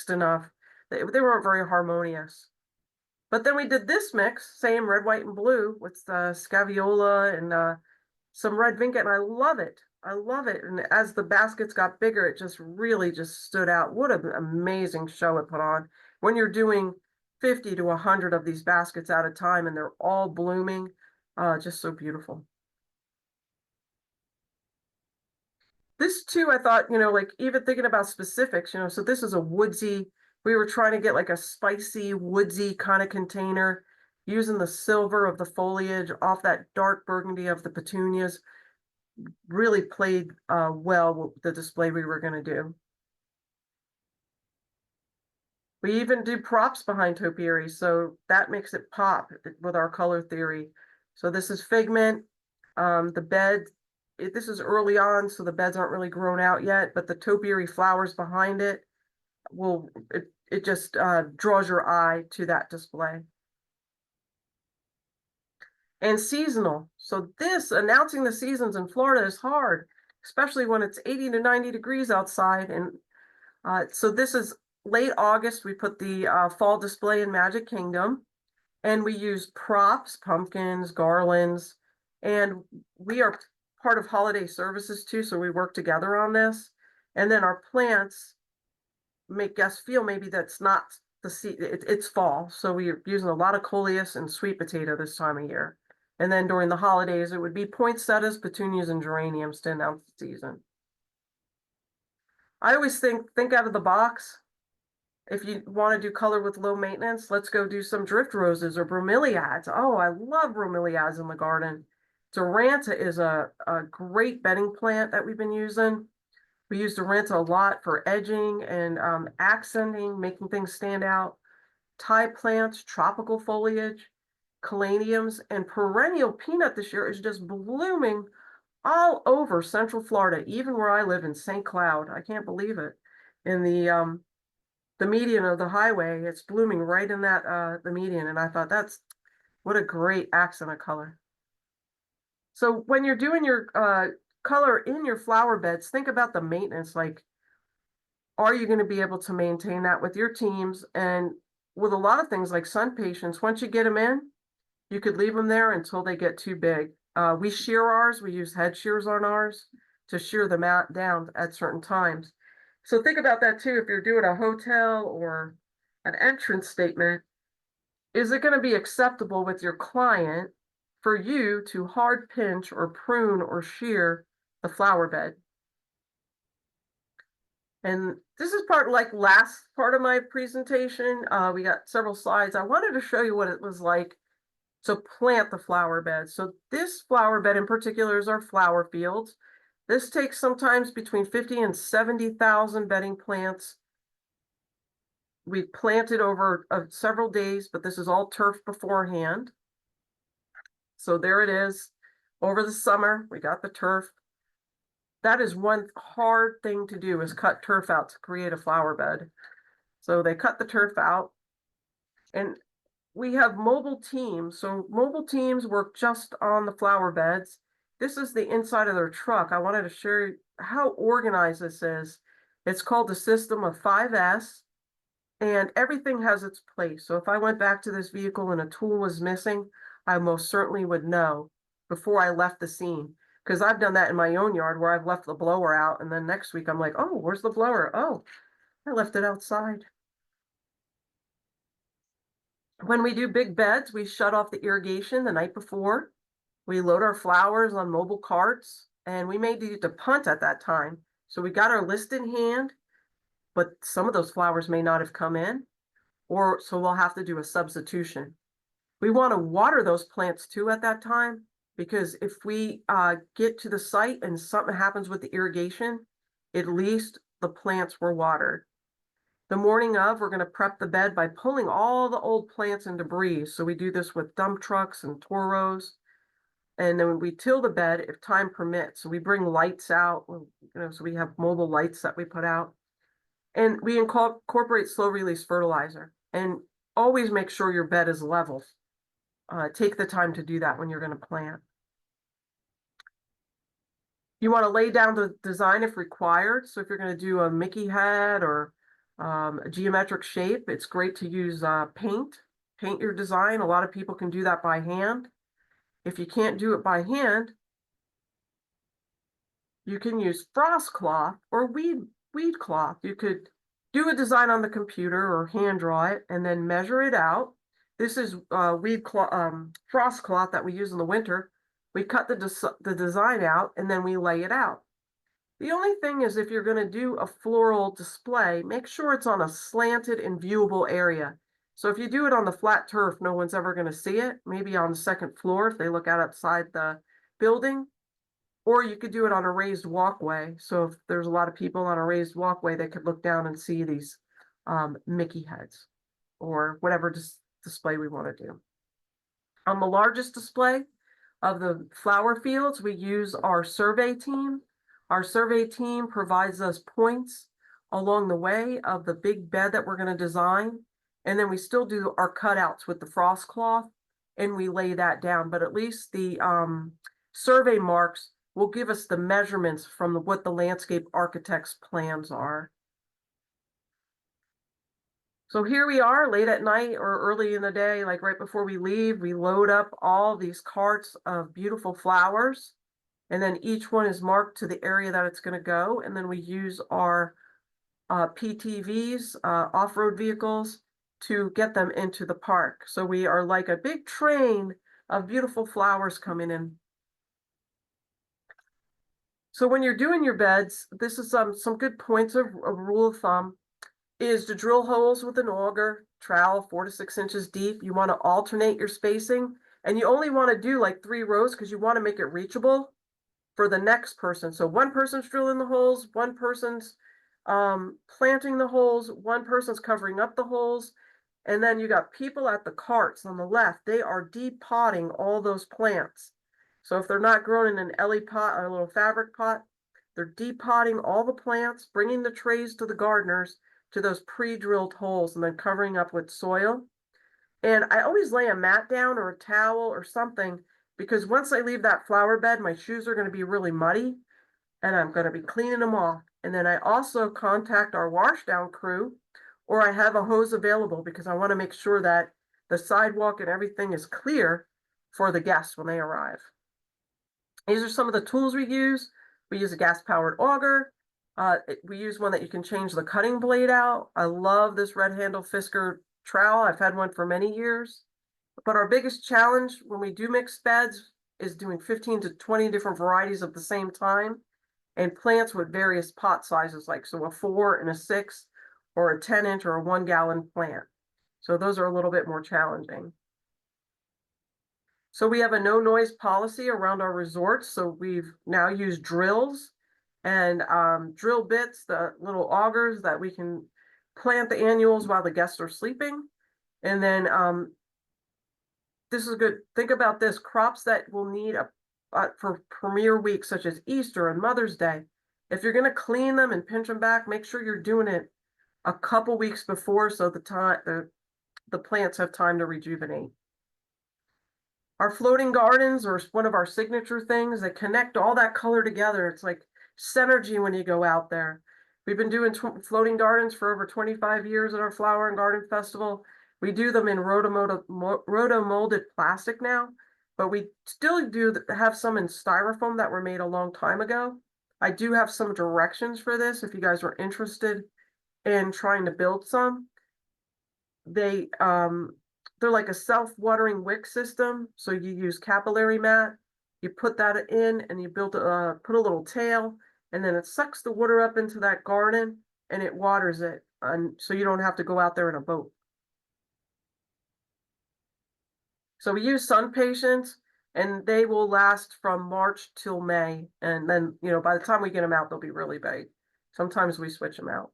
enough. They weren't very harmonious. But then we did this mix, same red, white, and blue with the scaviola and some red vinca, and I love it. I love it. And as the baskets got bigger, it just really just stood out. What an amazing show it put on. When you're doing 50 to 100 of these baskets at a time and they're all blooming, just so beautiful. This too, I thought, like even thinking about specifics, so this is a woodsy, we were trying to get like a spicy, woodsy kind of container using the silver of the foliage off that dark burgundy of the petunias. Really played well with the display we were going to do. We even do props behind topiary, so that makes it pop with our color theory. So this is figment. The bed, this is early on, so the beds aren't really grown out yet, but the topiary flowers behind it it just draws your eye to that display. And seasonal. So this, announcing the seasons in Florida is hard, especially when it's 80 to 90 degrees outside. And so this is late August. We put the fall display in Magic Kingdom, and we use props, pumpkins, garlands, and we are part of holiday services too, so we work together on this. And then our plants make guests feel maybe that's not it's fall, so we're using a lot of coleus and sweet potato this time of year. And then during the holidays, it would be poinsettias, petunias, and geraniums to announce the season. I always think out of the box. If you want to do color with low maintenance, let's go do some drift roses or bromeliads. Oh, I love bromeliads in the garden. Duranta is a great bedding plant that we've been using. We use Duranta a lot for edging and accenting, making things stand out. Thai plants, tropical foliage, caleniums, and perennial peanut this year is just blooming all over Central Florida, even where I live in St. Cloud. I can't believe it. In the median of the highway, it's blooming right in that the median, and I thought that's what a great accent of color. So when you're doing your color in your flower beds, think about the maintenance. Like, are you going to be able to maintain that with your teams? And with a lot of things like sun patients, once you get them in, you could leave them there until they get too big. We shear ours. We use head shears on ours to shear them out down at certain times. So think about that too. If you're doing a hotel or an entrance statement, is it going to be acceptable with your client for you to hard pinch or prune or shear the flower bed? And this is last part of my presentation. We got several slides. I wanted to show you what it was like to plant the flower bed. So this flower bed in particular is our flower fields. This takes sometimes between 50 and 70,000 bedding plants. We planted over several days, but this is all turf beforehand. So there it is. Over the summer, we got the turf. That is one hard thing to do, is cut turf out to create a flower bed. So they cut the turf out. And we have mobile teams. So mobile teams work just on the flower beds. This is the inside of their truck. I wanted to share how organized this is. It's called the system of 5S, and everything has its place. So if I went back to this vehicle and a tool was missing, I most certainly would know before I left the scene. Because I've done that in my own yard where I've left the blower out, and then next week I'm like, oh, where's the blower? Oh, I left it outside. When we do big beds, we shut off the irrigation the night before. We load our flowers on mobile carts, and we may need to punt at that time. So we got our list in hand, but some of those flowers may not have come in, or so we'll have to do a substitution. We want to water those plants too at that time, because if we get to the site and something happens with the irrigation, at least the plants were watered. The morning of, we're going to prep the bed by pulling all the old plants and debris. So we do this with dump trucks and Toros. And then we till the bed if time permits. So we bring lights out, so we have mobile lights that we put out. And we incorporate slow release fertilizer. And always make sure your bed is level. Take the time to do that when you're going to plant. You want to lay down the design if required. So if you're going to do a Mickey head or a geometric shape, it's great to use paint your design. A lot of people can do that by hand. If you can't do it by hand, you can use frost cloth or weed cloth. You could do a design on the computer or hand draw it and then measure it out. This is frost cloth that we use in the winter. We cut the design out and then we lay it out. The only thing is, if you're going to do a floral display, make sure it's on a slanted and viewable area. So if you do it on the flat turf, no one's ever going to see it. Maybe on the second floor if they look out outside the building. Or you could do it on a raised walkway. So if there's a lot of people on a raised walkway, they could look down and see these Mickey heads or whatever display we want to do. On the largest display of the flower fields, we use our survey team. Our survey team provides us points along the way of the big bed that we're going to design. And then we still do our cutouts with the frost cloth and we lay that down. But at least the survey marks will give us the measurements from what the landscape architect's plans are. So here we are late at night or early in the day, like right before we leave, we load up all these carts of beautiful flowers. And then each one is marked to the area that it's going to go. And then we use our PTVs, off-road vehicles, to get them into the park. So we are like a big train of beautiful flowers coming in. So when you're doing your beds, this is some good points of rule of thumb, is to drill holes with an auger, trowel 4 to 6 inches deep. You want to alternate your spacing. And you only want to do like 3 rows because you want to make it reachable for the next person. So one person's drilling the holes, one person's planting the holes, one person's covering up the holes, and then you got people at the carts on the left. They are depotting all those plants. So if they're not grown in an LE pot or a little fabric pot, they're depotting all the plants, bringing the trays to the gardeners to those pre-drilled holes and then covering up with soil. And I always lay a mat down or a towel or something, because once I leave that flower bed, my shoes are going to be really muddy and I'm going to be cleaning them off. And then I also contact our wash down crew, or I have a hose available because I want to make sure that the sidewalk and everything is clear for the guests when they arrive. These are some of the tools we use. We use a gas powered auger. We use one that you can change the cutting blade out. I love this red handle Fisker trowel. I've had one for many years. But our biggest challenge when we do mixed beds is doing 15 to 20 different varieties at the same time. and plants with various pot sizes, like so a 4 and a 6, or a 10-inch or a 1-gallon plant. So those are a little bit more challenging. So we have a no noise policy around our resorts. So we've now used drills and drill bits, the little augers that we can plant the annuals while the guests are sleeping. And then this is good. Think about this: crops that will need for premier weeks, such as Easter and Mother's Day. If you're going to clean them and pinch them back, make sure you're doing it a couple weeks before, so the plants have time to rejuvenate. Our floating gardens are one of our signature things that connect all that color together. It's like synergy when you go out there. We've been doing floating gardens for over 25 years at our Flower and Garden Festival. We do them in roto-molded plastic now, but we still do have some in styrofoam that were made a long time ago. I do have some directions for this if you guys are interested in trying to build some. They're like a self-watering wick system. So you use capillary mat, you put that in, and you put a little tail, and then it sucks the water up into that garden and it waters it. And so you don't have to go out there in a boat. So we use sun patients, and they will last from March till May. And then, by the time we get them out, they'll be really big. Sometimes we switch them out.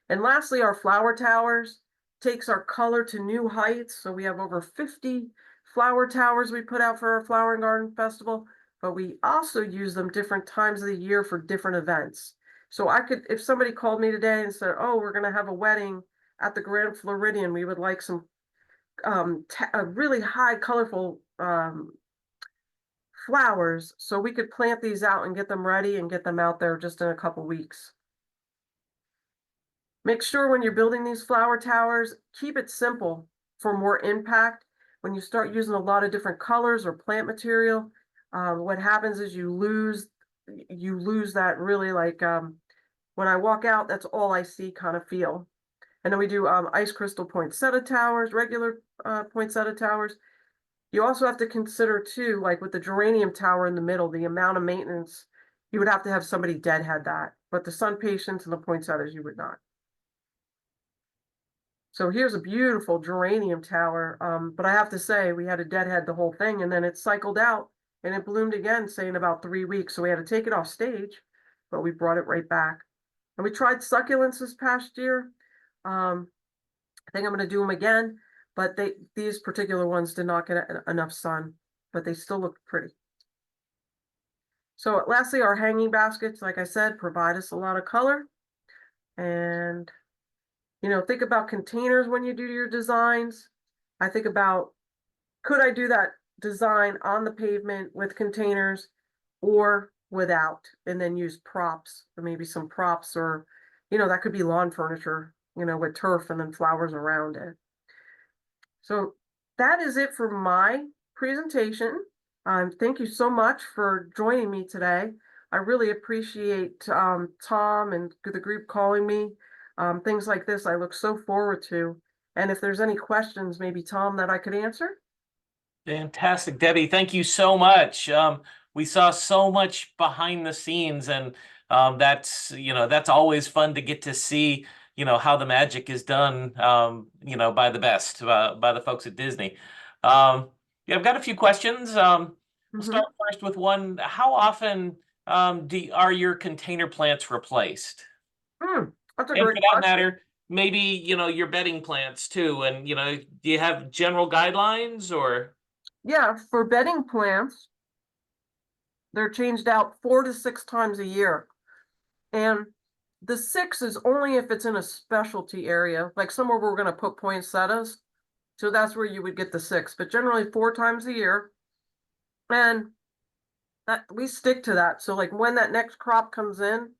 And lastly, our flower towers takes our color to new heights. So we have over 50 flower towers we put out for our Flower and Garden Festival, but we also use them different times of the year for different events. So if somebody called me today and said, oh, we're going to have a wedding at the Grand Floridian, we would like some really high colorful flowers, so we could plant these out and get them ready and get them out there just in a couple weeks. Make sure when you're building these flower towers, keep it simple for more impact. When you start using a lot of different colors or plant material, what happens is you lose that really, like, when I walk out, that's all I see kind of feel. And then we do ice crystal poinsettia towers, regular poinsettia towers. You also have to consider too, like with the geranium tower in the middle, the amount of maintenance. You would have to have somebody deadhead that, but the sun patients and the poinsettias, you would not. So here's a beautiful geranium tower, but I have to say we had to deadhead the whole thing, and then it cycled out and it bloomed again, say in about 3 weeks. So we had to take it off stage, but we brought it right back. And we tried succulents this past year. I think I'm going to do them again, but these particular ones did not get enough sun, but they still look pretty. So lastly, our hanging baskets, like I said, provide us a lot of color. And, think about containers when you do your designs. I think about, could I do that design on the pavement with containers or without, and then use props, or maybe some props, or, that could be lawn furniture, with turf and then flowers around it. So that is it for my presentation. Thank you so much for joining me today. I really appreciate Tom and the group calling me. Things like this I look so forward to. And if there's any questions, maybe Tom, that I could answer. Fantastic, Debbie. Thank you so much. We saw so much behind the scenes, and that's always fun to get to see, how the magic is done, by the best, by the folks at Disney. Yeah, I've got a few questions. We'll start first with one. How often are your container plants replaced? That's a And great for that question. matter, maybe, your bedding plants too. And, do you have general guidelines or? Yeah, for bedding plants, they're changed out 4 to 6 times a year. And the 6 is only if it's in a specialty area, like somewhere we're going to put poinsettias. So that's where you would get the 6, but generally 4 times a year. And that we stick to that. So like when that next crop comes in,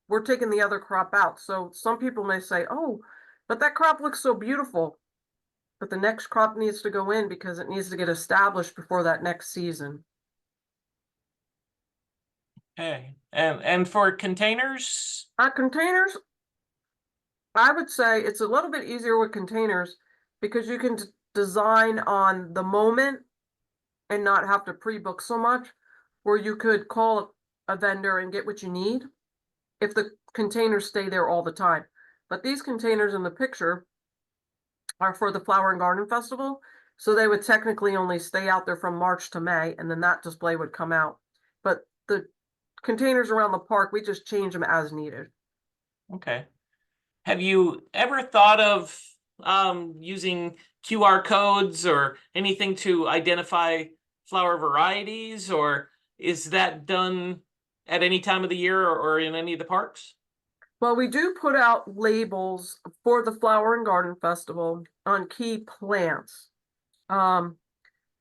we're taking the other crop out. So some people may say, oh, but that crop looks so beautiful. But the next crop needs to go in because it needs to get established before that next season. Okay. And for containers? Containers, I would say it's a little bit easier with containers because you can design on the moment and not have to pre-book so much, where you could call a vendor and get what you need if the containers stay there all the time. But these containers in the picture are for the Flower and Garden Festival. So they would technically only stay out there from March to May, and then that display would come out. But the containers around the park, we just change them as needed. Okay. Have you ever thought of using QR codes or anything to identify flower varieties, or is that done at any time of the year or in any of the parks? Well, we do put out labels for the Flower and Garden Festival on key plants.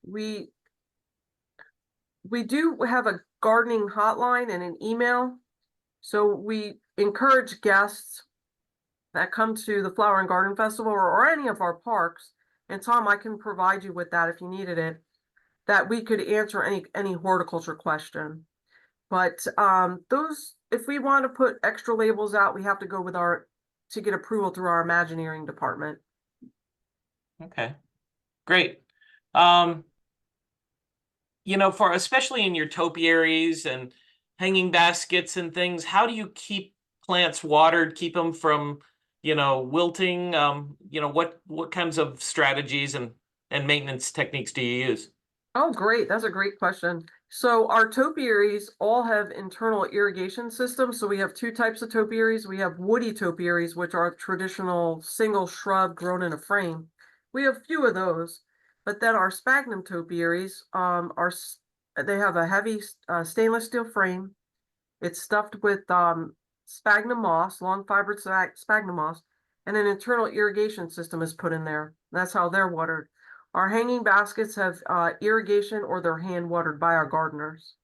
We do have a gardening hotline and an email. So we encourage guests that come to the Flower and Garden Festival or any of our parks, and Tom, I can provide you with that if you needed it, that we could answer any horticulture question. But those, if we want to put extra labels out, we have to go with to get approval through our Imagineering department. Okay, great. You know, for especially in your topiaries and hanging baskets and things, how do you keep plants watered, keep them from, you know, wilting? You know, what kinds of strategies and maintenance techniques do you use? Oh, great. That's a great question. So our topiaries all have internal irrigation systems. So we have two types of topiaries. We have woody topiaries, which are traditional single shrub grown in a frame. We have few of those, but then our sphagnum topiaries they have a heavy stainless steel frame. It's stuffed with sphagnum moss, long fibered sphagnum moss, and an internal irrigation system is put in there. That's how they're watered. Our hanging baskets have irrigation or they're hand watered by our gardeners.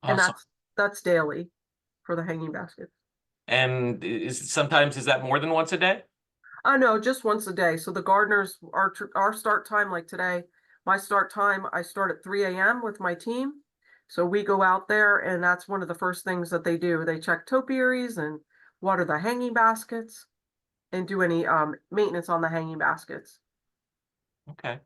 And Awesome. that's daily for the hanging baskets. And sometimes is that more than once a day? No, just once a day. So the gardeners, our start time, like today, my start time, I start at 3 a.m. with my team. So we go out there and that's one of the first things that they do. They check topiaries and water the hanging baskets and do any maintenance on the hanging baskets. Okay.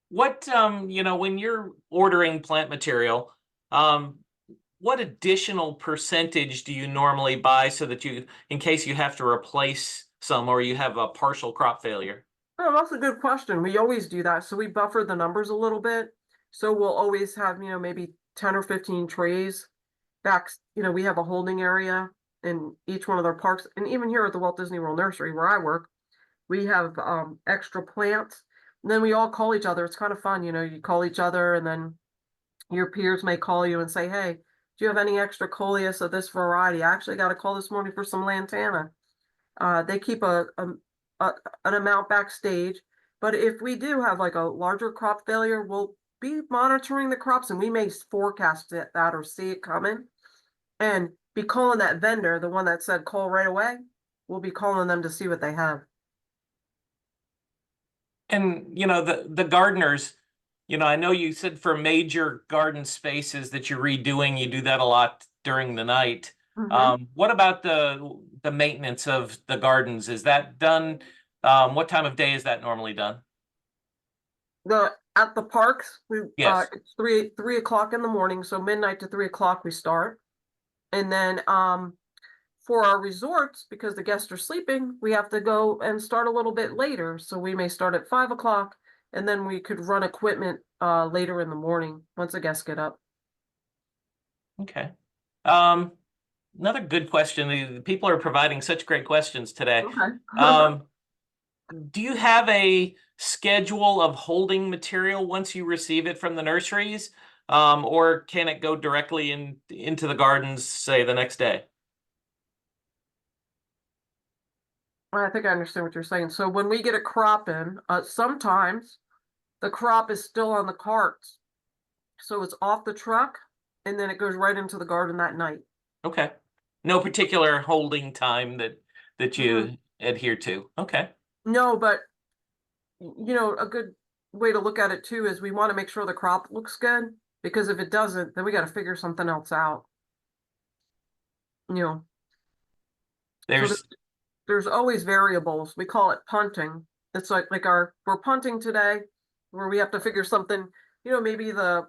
What, you know, when you're ordering plant material, what additional percentage do you normally buy so that you, in case you have to replace some or you have a partial crop failure? Oh, that's a good question. We always do that. So we buffer the numbers a little bit. So we'll always have, maybe 10 or 15 trays back. We have a holding area in each one of their parks. And even here at the Walt Disney World Nursery where I work, we have extra plants. And then we all call each other. It's kind of fun. You call each other and then your peers may call you and say, hey, do you have any extra coleus of this variety? I actually got a call this morning for some lantana. They keep an amount backstage. But if we do have like a larger crop failure, we'll be monitoring the crops and we may forecast that or see it coming and be calling that vendor, the one that said call right away. We'll be calling them to see what they have. And, the gardeners, I know you said for major garden spaces that you're redoing, you do that a lot during the night. Mm-hmm. What about the maintenance of the gardens? Is that done? What time of day is that normally done? At the parks, Yes. it's 3 o'clock in the morning, so midnight to 3 o'clock we start. And then for our resorts, because the guests are sleeping, we have to go and start a little bit later. So we may start at 5 o'clock and then we could run equipment later in the morning once the guests get up. Okay. Another good question. People are providing such great questions today. Okay. Do you have a schedule of holding material once you receive it from the nurseries? Or can it go directly into the gardens, say, the next day? I think I understand what you're saying. So when we get a crop in, sometimes the crop is still on the carts. So it's off the truck and then it goes right into the garden that night. Okay. No particular holding time that you adhere to. Okay. No, but a good way to look at it too is we want to make sure the crop looks good, because if it doesn't, then we got to figure something else out. So there's always variables. We call it punting. It's like we're punting today, where we have to figure something, maybe the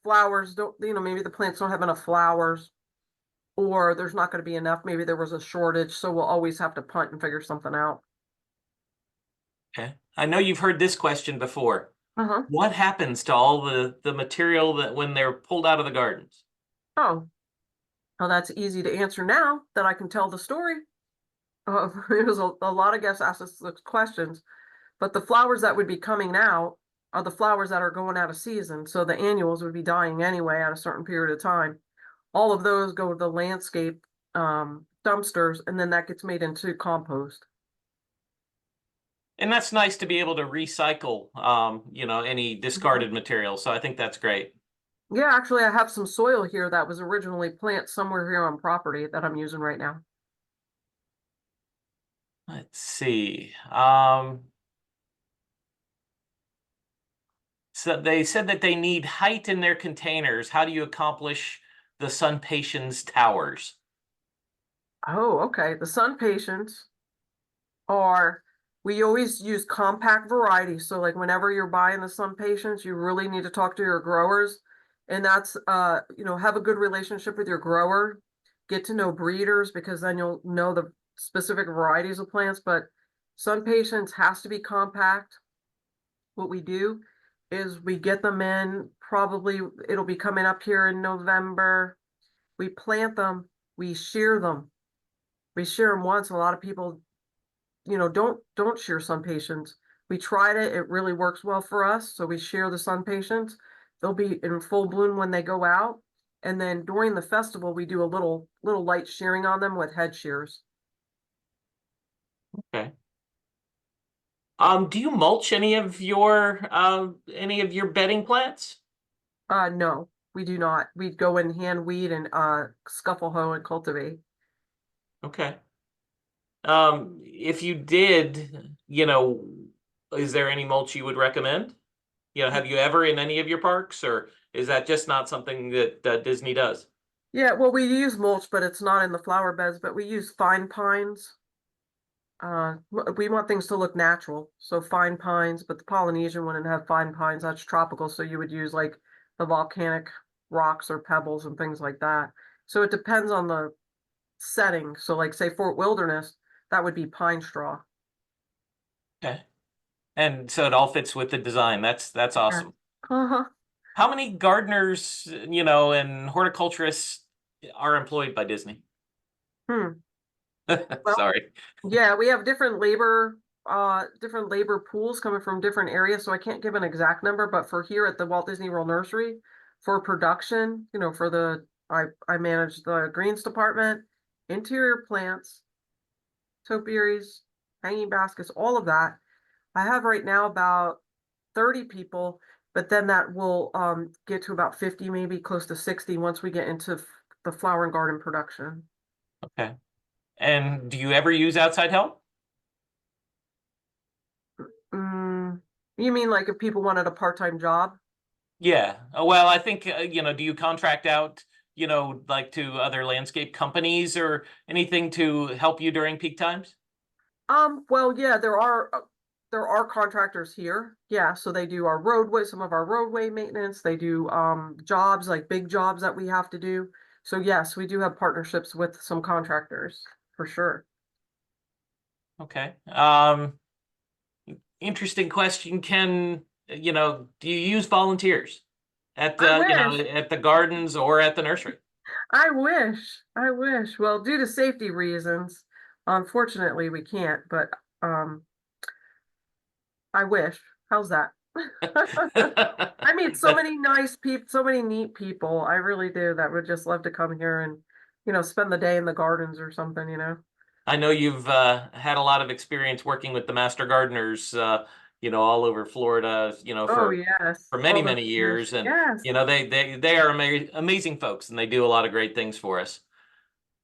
flowers don't, maybe the plants don't have enough flowers, or there's not going to be enough. Maybe there was a shortage, so we'll always have to punt and figure something out. Okay. I know you've heard this question before. Uh-huh. What happens to all the material that when they're pulled out of the gardens? Oh, well, that's easy to answer now that I can tell the story. There's a lot of guests ask us those questions, but the flowers that would be coming out are the flowers that are going out of season. So the annuals would be dying anyway at a certain period of time. All of those go to the landscape dumpsters, and then that gets made into compost. And that's nice to be able to recycle, any discarded material. So I think that's great. Yeah, actually, I have some soil here that was originally planted somewhere here on property that I'm using right now. Let's see. So they said that they need height in their containers. How do you accomplish the Sun Patience towers? Oh, okay. The sun patients are, we always use compact varieties. So like whenever you're buying the sun patients, you really need to talk to your growers. And that's, have a good relationship with your grower. Get to know breeders, because then you'll know the specific varieties of plants. But sun patients has to be compact. What we do is we get them in, probably it'll be coming up here in November. We plant them, we shear them. We shear them once. A lot of people, don't shear sun patients. We tried it, it really works well for us. So we shear the sun patients. They'll be in full bloom when they go out. And then during the festival, we do a little light shearing on them with head shears. Okay. Do you mulch any of your bedding plants? No, we do not. We go in hand weed and scuffle hoe and cultivate. Okay. If you did, is there any mulch you would recommend? Have you ever in any of your parks, or is that just not something that Disney does? Yeah, well, we use mulch, but it's not in the flower beds, but we use fine pines. We want things to look natural, so fine pines, but the Polynesian wouldn't have fine pines, that's tropical, so you would use like the volcanic rocks or pebbles and things like that. So it depends on the setting. So like say Fort Wilderness, that would be pine straw. Okay. And so it all fits with the design. That's Yeah. awesome. Uh-huh. How many gardeners, and horticulturists are employed by Disney? Well, Sorry. yeah, we have different labor pools coming from different areas, so I can't give an exact number, but for here at the Walt Disney World Nursery, for production, I manage the greens department, interior plants, topiaries, hanging baskets, all of that. I have right now about 30 people, but then that will get to about 50, maybe close to 60 once we get into the flower and garden production. Okay. And do you ever use outside help? You mean like if people wanted a part-time job? Yeah. Well, I think, do you contract out, like to other landscape companies or anything to help you during peak times? Well, yeah, there are contractors here. Yeah, so they do our roadway, some of our roadway maintenance. They do jobs, like big jobs that we have to do. So yes, we do have partnerships with some contractors for sure. Okay. Interesting question. Do you use volunteers at I the, wish. at the gardens or at the nursery? I wish. I wish. Well, due to safety reasons, unfortunately we can't, but I wish. How's that? I meet so many nice people, so many neat people. I really do that would just love to come here and, spend the day in the gardens or something. I know you've had a lot of experience working with the master gardeners, all over Florida, Oh, for yes. many, All those many years. years, and Yes. they are amazing folks, and they do a lot of great things for us.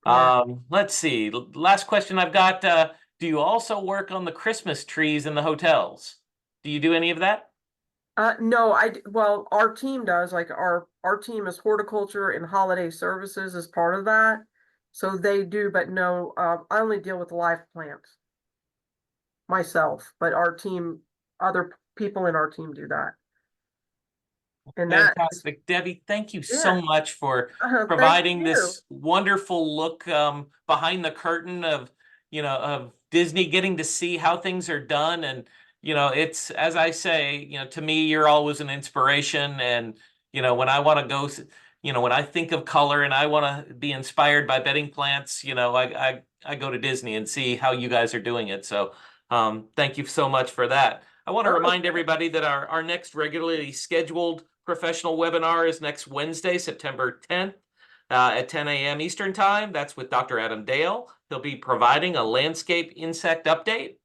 Yeah. Let's see. Last question I've got. Do you also work on the Christmas trees in the hotels? Do you do any of that? No, well, our team does, like our team is horticulture and holiday services as part of that. So they do, but no, I only deal with live plants myself, but our team, other people in our team do that. And that, Fantastic. Debbie, thank you yeah. so much for Thank providing you. this wonderful look behind the curtain of, of Disney, getting to see how things are done. And, it's, as I say, to me, you're always an inspiration. And, when I want to go, when I think of color and I want to be inspired by bedding plants, I go to Disney and see how you guys are doing it. So thank you so much for that. I want to remind everybody that our next regularly scheduled professional webinar is next Wednesday, September 10th at 10 a.m. Eastern Time. That's with Dr. Adam Dale. He'll be providing a landscape insect update.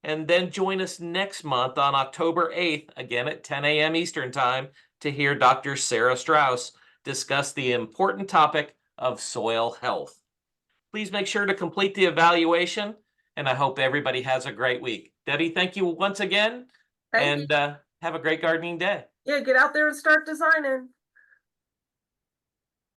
And then join us next month on October 8th, again at 10 a.m. Eastern Time, to hear Dr. Sarah Strauss discuss the important topic of soil health. Please make sure to complete the evaluation, and I hope everybody has a great week. Debbie, thank you once again, Thank you. and have a great gardening day. Yeah, get out there and start designing.